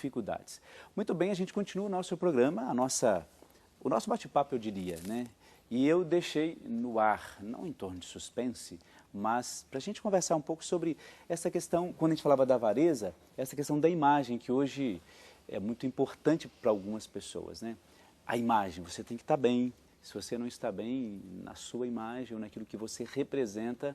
dificuldades. Muito bem, a gente continua o nosso programa, o nosso bate-papo, eu diria, né? E eu deixei no ar, não em torno de suspense, mas para a gente conversar um pouco sobre essa questão, quando a gente falava da avareza, essa questão da imagem, que hoje é muito importante para algumas pessoas, né? A imagem, você tem que estar bem. Se você não está bem na sua imagem ou naquilo que você representa,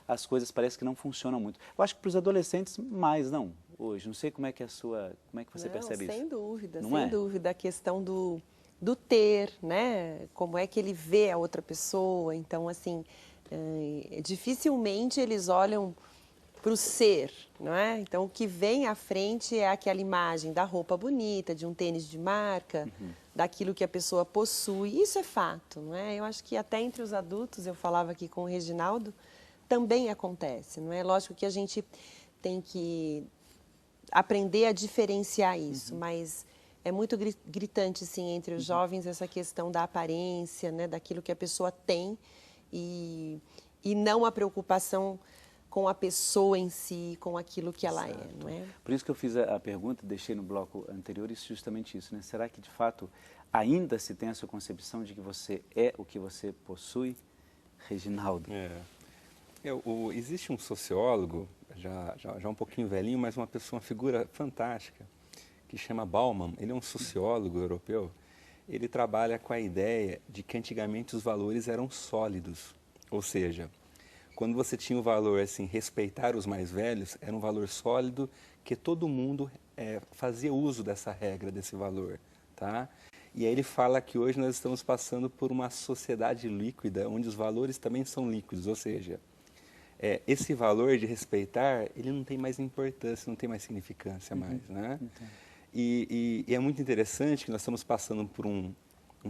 as coisas parecem que não funcionam muito. Eu acho que para os adolescentes, mais não, hoje. Não sei como é que como é que você percebe isso. Sem dúvida, não sem é? dúvida. A questão do ter, né? Como é que ele vê a outra pessoa. Então, assim, dificilmente eles olham para o ser, não é? Então, o que vem à frente é aquela imagem da roupa bonita, de um tênis de marca, daquilo que a pessoa possui. Isso é fato, não é? Eu acho que até entre os adultos, eu falava aqui com o Reginaldo, também acontece, não é? Lógico que a gente tem que aprender a diferenciar isso, mas é muito gritante, sim, entre os jovens essa questão da aparência, né? Daquilo que a pessoa tem e não a preocupação com a pessoa em si, com aquilo que ela é, não é? Por isso que eu fiz a pergunta, deixei no bloco anterior, isso justamente isso, né? Será que, de fato, ainda se tem essa concepção de que você é o que você possui? Reginaldo. Existe um sociólogo, já um pouquinho velhinho, mas uma figura fantástica, que chama Bauman. Ele é um sociólogo europeu. Ele trabalha com a ideia de que antigamente os valores eram sólidos, ou seja, quando você tinha o valor, assim, respeitar os mais velhos, era um valor sólido que todo mundo fazia uso dessa regra, desse valor, tá? E aí ele fala que hoje nós estamos passando por uma sociedade líquida, onde os valores também são líquidos, ou seja, esse valor de respeitar, ele não tem mais importância, não tem mais significância mais, né? E é muito interessante que nós estamos passando por um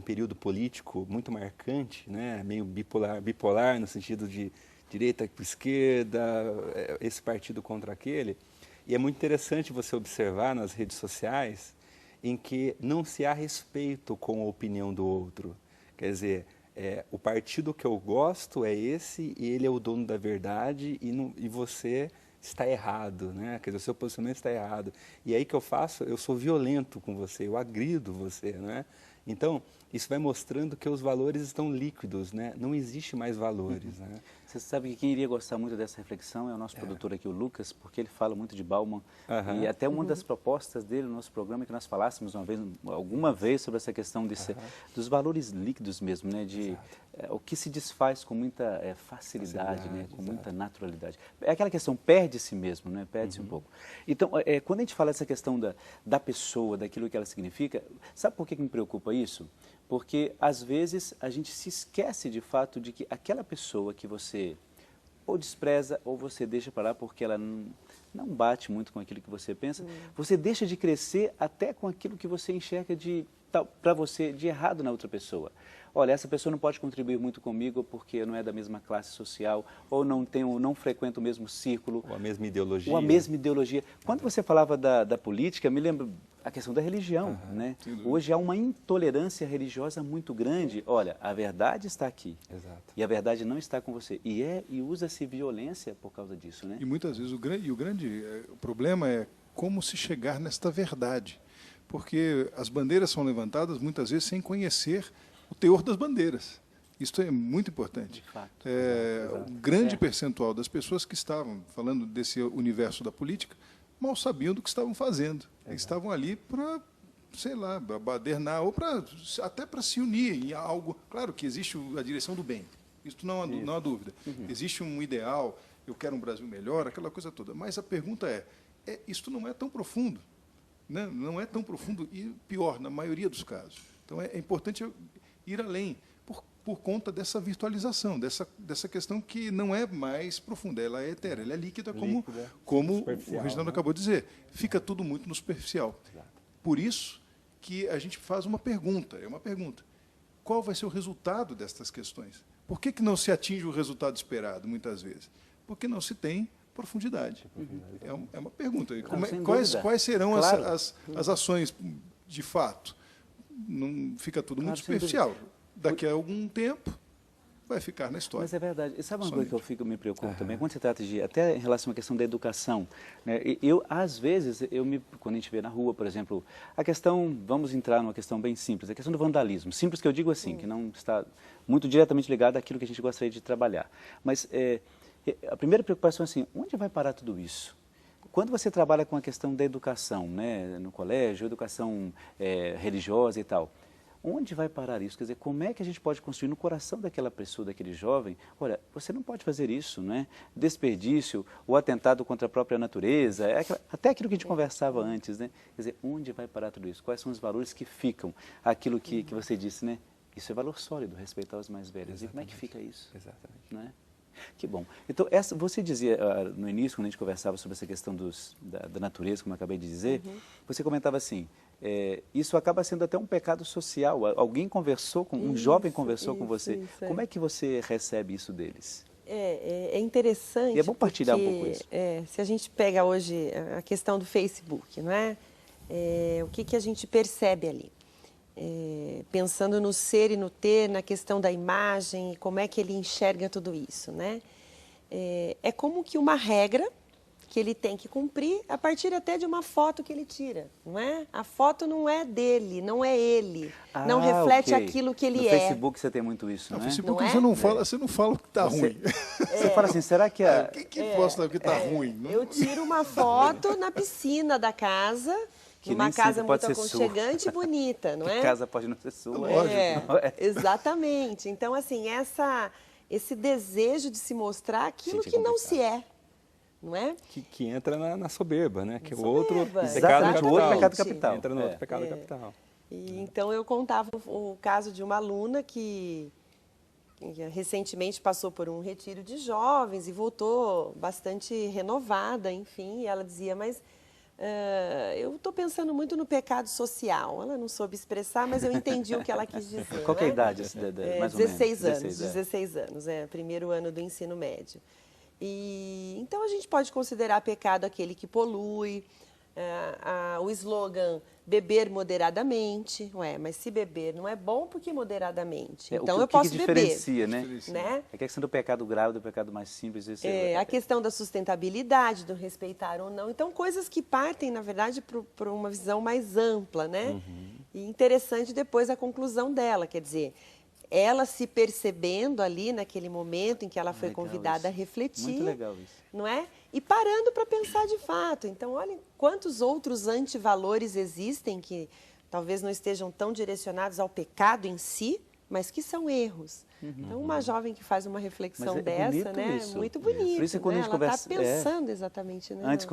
período político muito marcante, né? Meio bipolar no sentido de direita para esquerda, esse partido contra aquele. E é muito interessante você observar nas redes sociais em que não se há respeito com a opinião do outro. Quer dizer, o partido que eu gosto é esse e ele é o dono da verdade e você está errado, né? Quer dizer, o seu posicionamento está errado. E aí que eu faço, eu sou violento com você, eu agrido você, né? Então, isso vai mostrando que os valores estão líquidos, né? Não existe mais valores, né? Você sabe que quem iria gostar muito dessa reflexão é o nosso produtor aqui, o Lucas, porque ele fala muito de Bauman. E até uma das propostas dele no nosso programa é que nós falássemos alguma vez sobre essa questão dos valores líquidos mesmo, né? De o que se desfaz com muita facilidade, né? Com muita naturalidade. É aquela questão, perde-se mesmo, né? Perde-se um pouco. Então, quando a gente fala dessa questão da pessoa, daquilo que ela significa, sabe por que me preocupa isso? Porque, às vezes, a gente se esquece, de fato, de que aquela pessoa que você ou despreza ou você deixa para lá porque ela não bate muito com aquilo que você pensa, você deixa de crescer até com aquilo que você enxerga para você de errado na outra pessoa. Olha, essa pessoa não pode contribuir muito comigo porque não é da mesma classe social, ou não frequenta o mesmo círculo. Ou a mesma ideologia. Ou a mesma ideologia. Quando você falava da política, me lembro a questão da religião, né? Hoje há uma intolerância religiosa muito grande. Olha, a verdade está aqui. Exato. E a verdade não está com você. E usa-se violência por causa disso, né? E muitas vezes o problema é como se chegar nesta verdade. Porque as bandeiras são levantadas muitas vezes sem conhecer o teor das bandeiras. Isso é muito importante. De fato. O grande percentual das pessoas que estavam falando desse universo da política mal sabiam do que estavam fazendo. Eles estavam ali para, sei lá, badernar, ou até para se unir em algo. Claro que existe a direção do bem, isso não há dúvida. Existe um ideal, eu quero um Brasil melhor, aquela coisa toda. Mas a pergunta isto não é tão profundo. Né? Não é tão profundo e, pior, na maioria dos casos. Então, é importante ir além, por conta dessa virtualização, dessa questão que não é mais profunda, ela é etérea, ela é líquida, como o Reginaldo acabou de dizer. Fica tudo muito no superficial. Exato. Por isso que a gente faz uma pergunta, qual vai ser o resultado destas questões? Por que não se atinge o resultado esperado, muitas vezes? Porque não se tem profundidade. É uma pergunta. Quais serão as ações de fato? Não fica tudo muito superficial. Daqui a algum tempo, vai ficar na história. Mas é verdade. E sabe uma coisa que eu me preocupo também? Quando se trata de, até em relação à questão da educação, né? Às vezes, quando a gente vê na rua, por exemplo, a questão, vamos entrar numa questão bem simples, a questão do vandalismo. Simples que eu digo assim, que não está muito diretamente ligado àquilo que a gente gostaria de trabalhar. Mas a primeira preocupação é assim, onde vai parar tudo isso? Quando você trabalha com a questão da educação, né, no colégio, educação religiosa e tal, onde vai parar isso? Quer dizer, como é que a gente pode construir no coração daquela pessoa, daquele jovem, olha, você não pode fazer isso, não é? Desperdício, o atentado contra a própria natureza, até aquilo que a gente conversava antes, né? Quer dizer, onde vai parar tudo isso? Quais são os valores que ficam? Aquilo que você disse, né? Isso é valor sólido, respeitar os mais velhos. Exatamente. E como é que fica isso? Exatamente. Não é? Que bom. Então, você dizia no início, quando a gente conversava sobre essa questão da natureza, como eu acabei de dizer, você comentava assim, isso acaba sendo até um pecado social. Alguém conversou, um jovem conversou com você. Como é que você recebe isso deles? É interessante. E é bom partilhar um pouco isso. Se a gente pega hoje a questão do Facebook, não é? O que a gente percebe ali? Pensando no ser e no ter, na questão da imagem, como é que ele enxerga tudo isso, né? É como que uma regra que ele tem que cumprir a partir até de uma foto que ele tira, não é? A foto não é dele, não é ele, não reflete aquilo que ele no Facebook você tem muito isso, não é? No Facebook não você não fala o que está ruim. Você fala assim, será que Quem posta o que está ruim? Não? Eu tiro uma foto na piscina da casa, uma casa muito aconchegante e bonita, não é? A casa pode não ser sua. Lógico. Exatamente. Então, assim, esse desejo de se mostrar aquilo que não se é. Não é? Que entra na soberba, né? Que é o outro pecado capital. Entra no outro pecado capital. E, então, eu contava o caso de uma aluna que recentemente passou por um retiro de jovens e voltou bastante renovada, enfim, e ela dizia, mas eu estou pensando muito no pecado social. Ela não soube expressar, mas eu entendi o que ela quis dizer. Qual que é a idade? Mais ou menos? 16 anos, primeiro ano do ensino médio. E então a gente pode considerar pecado aquele que polui, o slogan beber moderadamente, mas se beber não é bom, porque moderadamente? Então eu posso beber. Diferencia, né? É a questão do pecado grave, do pecado mais simples. A questão da sustentabilidade, do respeitar ou não. Então coisas que partem, na verdade, para uma visão mais ampla, né? Uhum. E interessante depois a conclusão dela, quer dizer, ela se percebendo ali naquele momento em que ela foi convidada a refletir. Muito legal isso. Não é? E parando para pensar de fato. Então, olhem quantos outros antivalores existem que talvez não estejam tão direcionados ao pecado em si, mas que são erros. Uhum. Então, uma jovem que faz uma reflexão dessa, né? Isso. Muito bonito. Por isso, quando a gente ela está pensando exatamente, né? Antes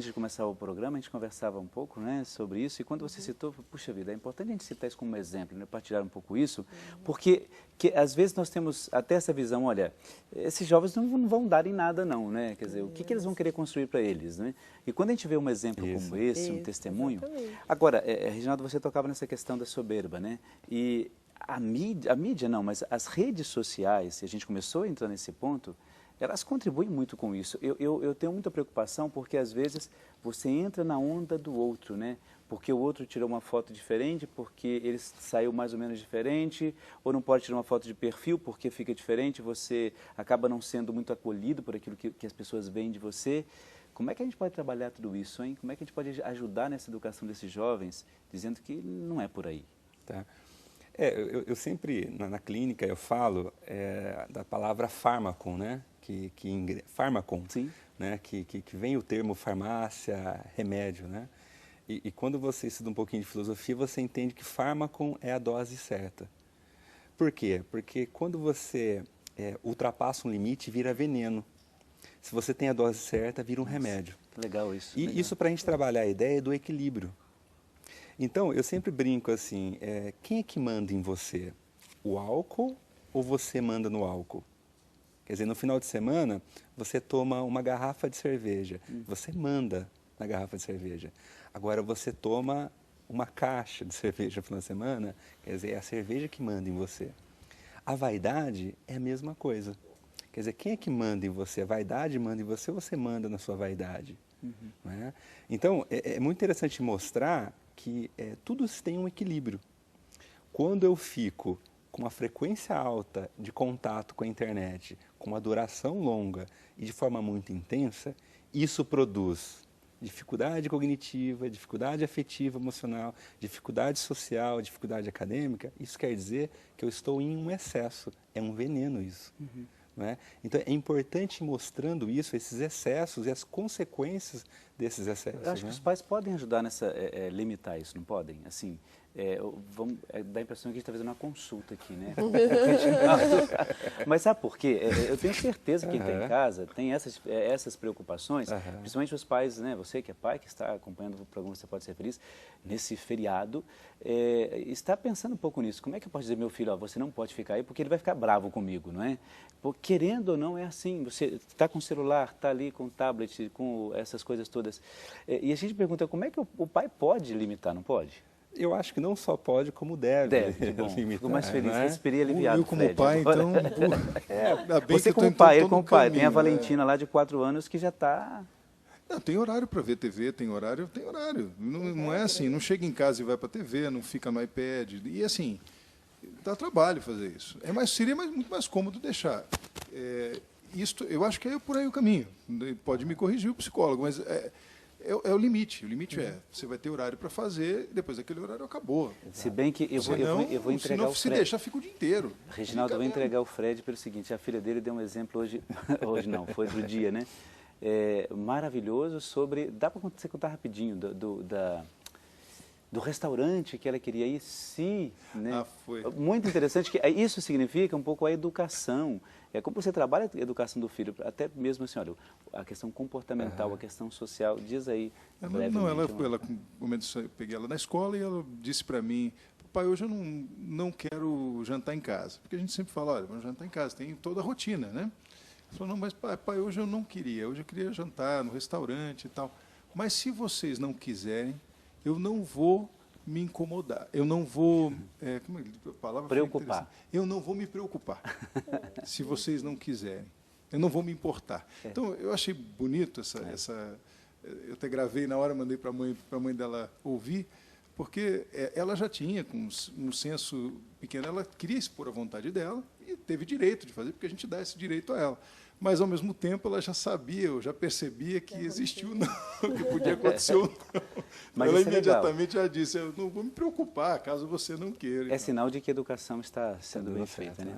de começar o programa, a gente conversava um pouco, né, sobre isso. E quando você citou, puxa vida, é importante a gente citar isso como exemplo, né, partilhar um pouco isso, porque às vezes nós temos até essa visão, olha, esses jovens não vão dar em nada não, né? Quer dizer, o que eles vão querer construir para eles, né? E quando a gente vê um exemplo como esse, um testemunho... Exatamente. Agora, Reginaldo, você tocava nessa questão da soberba, né? E a mídia não, mas as redes sociais, e a gente começou a entrar nesse ponto, elas contribuem muito com isso. Eu tenho muita preocupação porque, às vezes, você entra na onda do outro, né? Porque o outro tirou uma foto diferente, porque ele saiu mais ou menos diferente, ou não pode tirar uma foto de perfil porque fica diferente, você acaba não sendo muito acolhido por aquilo que as pessoas veem de você. Como é que a gente pode trabalhar tudo isso, hein? Como é que a gente pode ajudar nessa educação desses jovens, dizendo que não é por aí? Tá. Eu sempre, na clínica, eu falo da palavra fármaco, né? Fármaco, né? Que vem o termo farmácia, remédio, né? E quando você estuda um pouquinho de filosofia, você entende que fármaco é a dose certa. Por quê? Porque quando você ultrapassa um limite, vira veneno. Se você tem a dose certa, vira um remédio. Legal isso. E isso, para a gente trabalhar a ideia do equilíbrio. Então, eu sempre brinco assim, quem é que manda em você? O álcool ou você manda no álcool? Quer dizer, no final de semana, você toma uma garrafa de cerveja, você manda na garrafa de cerveja. Agora, você toma uma caixa de cerveja no final de semana, quer dizer, é a cerveja que manda em você. A vaidade é a mesma coisa. Quer dizer, quem é que manda em você? A vaidade manda em você ou você manda na sua vaidade? Não é? Então, é muito interessante mostrar que tudo tem um equilíbrio. Quando eu fico com uma frequência alta de contato com a internet, com uma duração longa e de forma muito intensa, isso produz dificuldade cognitiva, dificuldade afetiva, emocional, dificuldade social, dificuldade acadêmica. Isso quer dizer que eu estou em um excesso, é um veneno isso. Não é? Então é importante ir mostrando isso, esses excessos e as consequências desses excessos. Eu acho que os pais podem ajudar nessa limitar isso, não podem? Assim, dá a impressão que a gente está fazendo uma consulta aqui, né? Mas sabe por quê? Eu tenho certeza que quem está em casa tem essas preocupações, principalmente os pais, né? Você que é pai, que está acompanhando o programa Você Pode Ser Feliz, nesse feriado, está pensando um pouco nisso. Como é que eu posso dizer, meu filho, você não pode ficar aí, porque ele vai ficar bravo comigo, não é? Porque, querendo ou não, é assim. Você está com o celular, está ali com o tablet, com essas coisas todas. E a gente pergunta, como é que o pai pode limitar, não pode? Eu acho que não só pode, como deve limitar. Fico mais feliz, respirei aliviado. Eu como pai, então... Você como pai, ele como pai. Tem a Valentina lá de 4 anos que já está... Não, tem horário para ver TV, tem horário. Não é assim, não chega em casa e vai para a TV, não fica no iPad. E assim, dá trabalho fazer isso. Seria muito mais cômodo deixar. Eu acho que é por aí o caminho. Pode me corrigir o psicólogo, mas é o limite. O limite você vai ter horário para fazer, depois aquele horário acabou. Se bem que eu vou entregar o Fred. Se deixar, fica o dia inteiro. Reginaldo, eu vou entregar o Fred pelo seguinte, a filha dele deu um exemplo hoje não, foi outro dia, né? Maravilhoso sobre, dá para você contar rapidinho do restaurante que ela queria ir, né? Foi. Muito interessante, que isso significa um pouco a educação. É como você trabalha a educação do filho, até mesmo assim, olha, a questão comportamental, a questão social, diz aí. Eu peguei ela na escola e ela disse para mim, pai, hoje eu não quero jantar em casa. Porque a gente sempre fala, olha, vamos jantar em casa, tem toda a rotina, né? Ela falou, não, mas pai, hoje eu não queria, hoje eu queria jantar no restaurante e tal. Mas se vocês não quiserem, eu não vou me incomodar, eu não vou como é a palavra? Preocupar. Eu não vou me preocupar se vocês não quiserem. Eu não vou me importar. Então, eu achei bonito eu até gravei na hora, mandei para a mãe dela ouvir, porque ela já tinha, com um senso pequeno, ela queria expor a vontade dela e teve direito de fazer, porque a gente dá esse direito a ela. Mas, ao mesmo tempo, ela já sabia, eu já percebia que existiu não, que podia acontecer ou não. Mas ela legal. imediatamente já disse, eu não vou me preocupar, caso você não queira. É sinal de que a educação está sendo bem feita, né?